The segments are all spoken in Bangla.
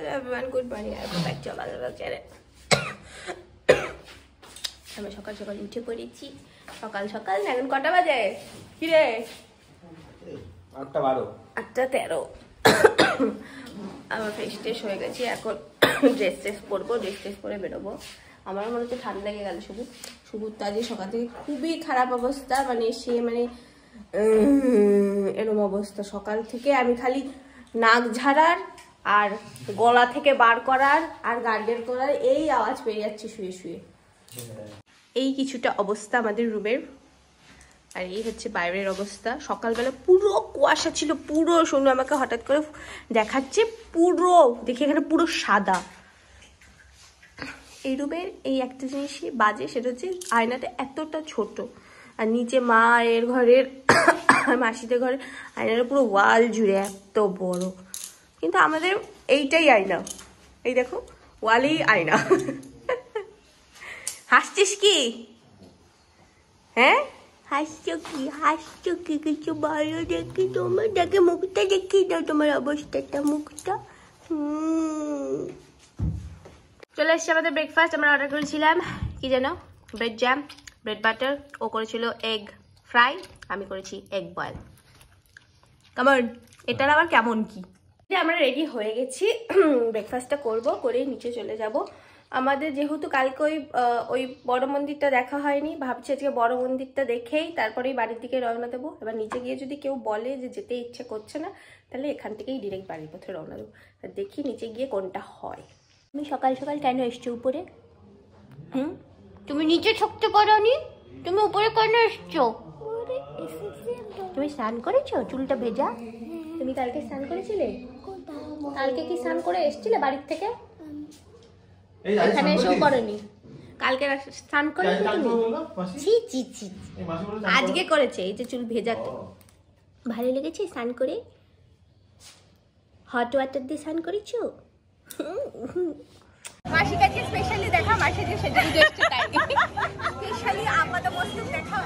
everyone, good morning. I'm back to our channel. আমি সকাল সকাল উঠে পড়েছি। সকাল সকাল না, এখন কটা বাজে? কি রে? 8:12 8:13। আমার ফ্রেশ ট্রেশ হয়ে গেছি, এখন ড্রেস ট্রেস পরবো, ড্রেস ট্রেস পরে বেরোবো। আমার মনে হচ্ছে ঠান্ডা লেগে গেল। শুভর তো আজকে সকাল থেকে খুবই খারাপ অবস্থা, সে এরকম অবস্থা। সকাল থেকে আমি খালি নাক ঝাড়ার আর গলা থেকে বার করার আর গার্ডেন করার এই আওয়াজ পেয়ে যাচ্ছে শুয়ে শুয়ে। এই কিছুটা অবস্থা আমাদের রুমের, আর এই হচ্ছে বাইরের অবস্থা। সকালবেলা পুরো কুয়াশা ছিল, পুরো শুনে আমাকে হঠাৎ করে দেখাচ্ছে, পুরো দেখি এখানে পুরো সাদা। এই রুমের এই একটা জিনিসই বাজে, সেটা হচ্ছে আয়নাটা এতটা ছোট, আর নিচে মায়ের ঘরের মাসিদের ঘরের আয়নাটা পুরো ওয়াল জুড়ে এত বড়। কিন্তু আমাদের এইটাই আয়না, এই দেখো ওয়ালেই আয়না। হাসছিস কি? হ্যাঁ হাসছো কি কিছু ভালো দেখি? তোমার দেখে মুখটা দেখি দাও, তোমার অবস্থাটা মুখটা। চলে এসছে আমাদের ব্রেকফাস্ট। আমরা অর্ডার করেছিলাম কি যেন, ব্রেড জ্যাম, ব্রেড বাটার। ও করেছিল এগ ফ্রাই, আমি করেছি এগ বয়েল। কেমন এটার আবার কেমন কি? আমরা রেডি হয়ে গেছি, ব্রেকফাস্টটা করব, করে নিচে চলে যাব। আমাদের যেহেতু কালকে ওই বড় মন্দিরটা দেখা হয়নি, ভাবছি আজকে বড় মন্দিরটা দেখেই তারপরেই বাড়ির দিকে রওনা দেবো। এবার নিচে গিয়ে যদি কেউ বলে যে যেতে ইচ্ছে করছে না, তাহলে এখান থেকেই ডিরেক্ট বাড়ির পথে রওনা দেবো। আর দেখি নিচে গিয়ে কোনটা হয়। তুমি সকাল সকাল কেন এসছো উপরে? তুমি নিচে থাকতে পারোনি, তুমি উপরে কেন এসছো? তুমি স্নান করেছো? চুলটা ভেজা। তুমি কালকে স্নান করেছিলে? কালকে কি স্নান করে এসছিলে বাড়ির থেকে? এখানে এসেও করেনি? কালকে স্নান করেছো তুমি? ছি ছি ছি, আজকে করেছে। এই যে চুল ভেজা, তো ভালো লেগেছে স্নান করে? হট ওয়াটার দিয়ে স্নান করেছো? মাসির কাছে স্পেশালি দেখা, মাসি যে সেটা জাস্ট তাই স্পেশালি আমাদের মস্ত দেখা।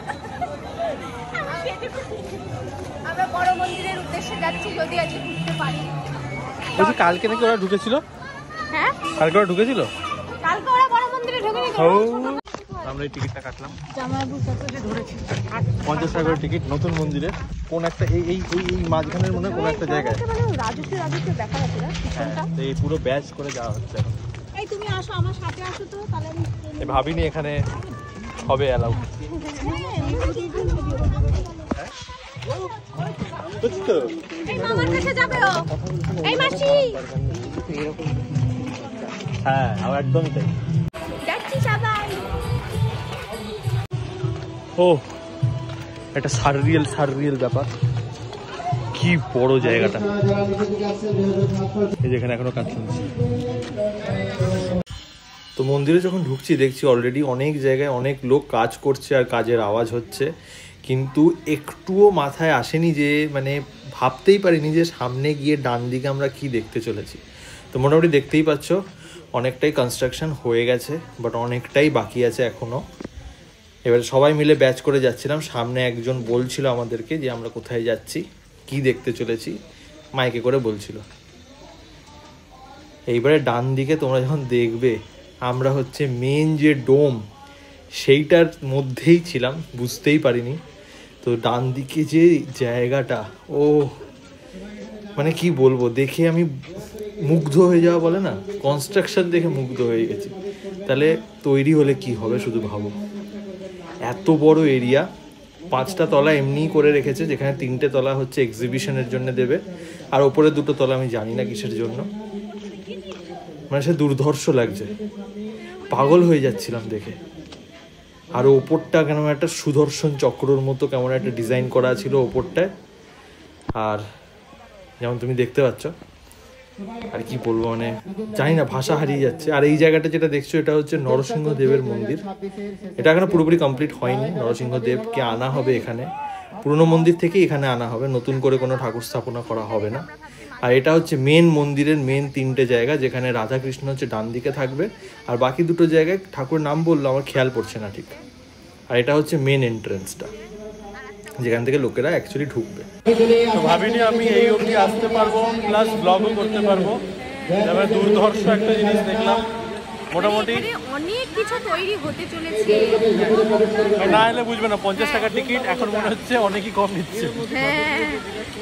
আমরা বড় মন্দিরের উদ্দেশ্যে যাচ্ছি, যদি আজকে ঘুরতে পারি। বলছি কালকে নাকি ওরা ঢুকেছিল? হ্যাঁ কালকে ওরা ঢুকেছিল, কালকে ওরা বড় মন্দিরে ঢুকেছিল। আমরা এই টিকিটটা কাটলাম, 50 টাকা করে টিকিট নতুন মন্দিরে। কোন একটা এই এই এই মাঝখানের মনে কোন একটা জায়গায় রাজস্ব দেখা যাচ্ছে না, এই পুরো ব্যাচ করে যাওয়া হচ্ছে এখন। এই তুমি আসো আমার সাথে, আসো তো তাহলে। আমি ভাবিনি এখানে হবে অ্যালাউ। এই মামার কাছে যাবে ও, এই মাসি। হ্যাঁ আমার একদমই তাই। যাচ্ছি সবাই। ও একটা সাররিয়াল ব্যাপার, কি বড় জায়গাটা। এই যেখানে এখনো কাজ চলছে। তো মন্দিরে যখন ঢুকছি দেখছি অলরেডি অনেক জায়গায় অনেক লোক কাজ করছে আর কাজের আওয়াজ হচ্ছে, কিন্তু একটুও মাথায় আসেনি যে ভাবতেই পারিনি যে সামনে গিয়ে ডান দিকে আমরা কি দেখতে চলেছি। তো মোটামুটি দেখতেই পাচ্ছ অনেকটাই কনস্ট্রাকশন হয়ে গেছে, বাট অনেকটাই বাকি আছে এখনও। এবারে সবাই মিলে ব্যাচ করে যাচ্ছিলাম। সামনে একজন বলছিল আমাদেরকে যে আমরা কোথায় যাচ্ছি, কি দেখতে চলেছি, মাইকে করে বলছিল। এইবারে ডান দিকে তোমরা যখন দেখবে, আমরা হচ্ছে মেন যে ডোম সেইটার মধ্যেই ছিলাম, বুঝতেই পারিনি। তো ডান দিকে যে জায়গাটা, ও কি বলবো, দেখে আমি মুগ্ধ হয়ে যাওয়া বলে না, কনস্ট্রাকশন দেখে মুগ্ধ হয়ে গেছি। তাহলে তৈরি হলে কি হবে শুধু ভাবো। এত বড় এরিয়া, 5টা তলা এমনিই করে রেখেছে, যেখানে 3টে তলা হচ্ছে এক্সিবিশনের জন্য দেবে, আর ওপরে 2টো তলা আমি জানি না কিসের জন্য। সে দুর্ধর্ষ লাগছে, পাগল হয়ে যাচ্ছিলাম দেখে। আর ওপরটা কেমন একটা সুদর্শন চক্রর মতো কেমন একটা ডিজাইন করা ছিল ওপরটায়। আর যেমন তুমি দেখতে পাচ্ছ, আর কি বলবো, জানি না, ভাষা হারিয়ে যাচ্ছে। আর এই জায়গাটা যেটা দেখছো, এটা হচ্ছে নরসিংহদেবের মন্দির। এটা এখনো পুরোপুরি কমপ্লিট হয়নি। নরসিংহদেবকে আনা হবে এখানে, পুরনো মন্দির থেকে এখানে আনা হবে, নতুন করে কোনো ঠাকুর স্থাপনা করা হবে না। আর এটা হচ্ছে মেন মন্দিরের মেন 3টে জায়গা, যেখানে রাধাকৃষ্ণ হচ্ছে ডান দিকে থাকবে, আর বাকি 2টো জায়গায় ঠাকুরের নাম বললো আমার খেয়াল পড়ছে না ঠিক। আর এটা হচ্ছে মেন এন্ট্রেন্সটা, যেখান থেকে লোকেরা অ্যাকচুয়ালি ঢুকবে। তো ভাবিনি আমি এই অবধি আসতে পারবো, প্লাস ব্লগও করতে পারবো। এবার দুর্ধর্ষ একটা জিনিস দেখলাম, মোটামুটি অনেক কিছু তৈরি হতে চলেছে। না এলে বুঝবে না, 50 টাকার টিকিট এখন মনে হচ্ছে অনেকই কম নিচ্ছে। হ্যাঁ,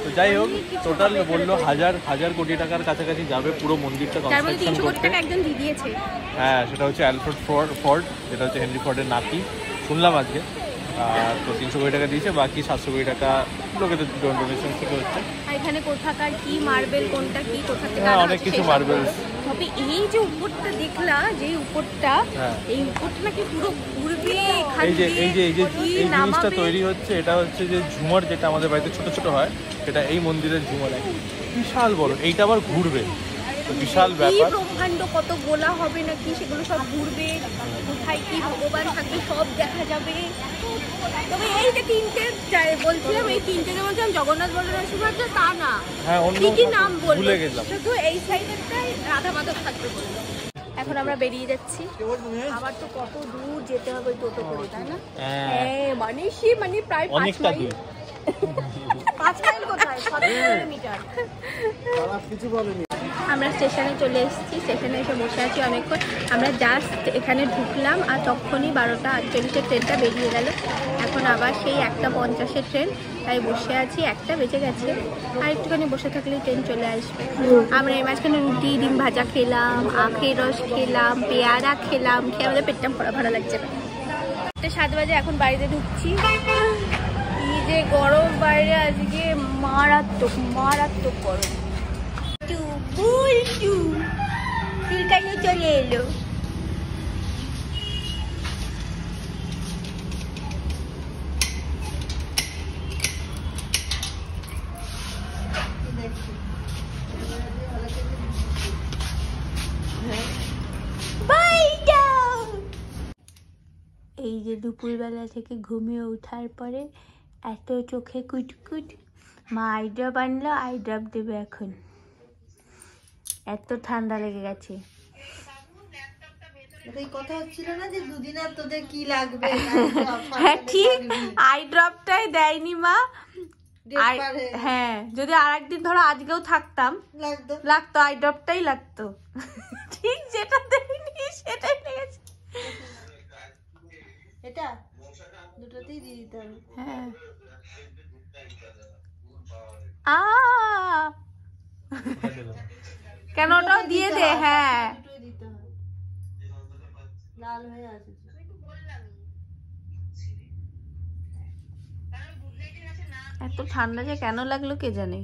তো যাই হোক, টোটাল বললো হাজার কোটি টাকার কাছাকাছি যাবে পুরো মন্দিরটা তার মধ্যে কনস্ট্রাকশন 300 কোটি করতে। টাকা একজন দিয়ে দিয়েছে। হ্যাঁ, সেটা হচ্ছে অ্যালফ্রেড ফোর্ড, যেটা হচ্ছে হেনরি ফোর্ডের নাতি, শুনলাম আজকে। তো 300 কোটি টাকা দিয়েছে, বাকি 700 কোটি টাকা লোকেদের ডোনেশন থেকে হচ্ছে। আর এখানে কোথাকার কি মার্বেল, কোনটা কি কোথা থেকে হ্যাঁ, আনা অনেক হচ্ছে কিছু সেসব মার্বেলস। তবে এই যে উপরটা দেখলা, যে উপরটা, হ্যাঁ। এই উপরটা নাকি পুরো ঘুরবে। এই যে জিনিসটা তৈরি হচ্ছে, এটা হচ্ছে যে ঝুমার, যেটা আমাদের বাড়িতে ছোট ছোট হয়, সেটা এই মন্দিরের ঝুমার বিশাল বড়। এইটা আবার ঘুরবে, তো বিশাল ব্যাপার। ব্রহ্মাণ্ড কত গোলা হবে নাকি, সেগুলো সব ঘুরবে, কোথায় কি ভগবান থাকবে সব দেখা যাবে। তবে এই যে তিনটে বলছিলাম, এই তিনটে যেমন জগন্নাথ বলরাম সুভদ্রা, তা না, হ্যাঁ, অন্য কি নাম বলবো, ভুলে গেলাম। শুধু এই সাইডেরটাই রাধা মাধব থাকবে বললো। এখন আমরা বেরিয়ে যাচ্ছি, আবার তো কত দূর যেতে হবে টোটো করে, তাই না? হ্যাঁ, মানে প্রায় 5 মাইল। 5 মাইল কোথায়, 7 কিলোমিটার। আমরা স্টেশনে চলে এসেছি, স্টেশনে এসে বসে আছি অনেকক্ষণ। আমরা জাস্ট এখানে ঢুকলাম আর তখনই 12:48 ট্রেনটা বেরিয়ে গেল। এখন আবার সেই 1:50 ট্রেন, তাই বসে আছি। 1টা বেজে গেছে, আর একটুখানি বসে থাকলেই ট্রেন চলে আসবে। আমরা এই মাঝখানে রুটি, ডিম ভাজা খেলাম, আখের রস খেলাম, পেয়ারা খেলাম, খেয়ে আমাদের পেটটা ভরা লাগছে। 7 বাজে, এখন বাড়িতে ঢুকছি। কি যে গরম বাইরে আজকে, মারাত্মক গরম। চুলকানি চলে এলো। এই যে দুপুরবেলা থেকে ঘুমিয়ে ওঠার পরে এত চোখে কুটকুট, মা আই ড্রপ আনলো, আই ড্রপ দেবে এখন। এত ঠান্ডা লেগে গেছে। কথা হচ্ছিল না যে দুদিন আর তোদের কি লাগবে। হ্যাঁ ঠিক, আই ড্রপটাই দেয়নি মা। হ্যাঁ, যদি আরেকদিন ধরো আজকেও থাকতাম লাগতো, আই ড্রপটাই লাগতো। ঠিক যেটা দেয়নি সেটাই লেগেছে। এটা দুটোতেই দিয়ে দিতে হবে। হ্যাঁ, কেন ওটাও দিয়ে দে। হ্যাঁ, দুটোই দিতে হবে, লাল হয়ে আছে। এত ঠান্ডা যে কেন লাগলো কে জানে।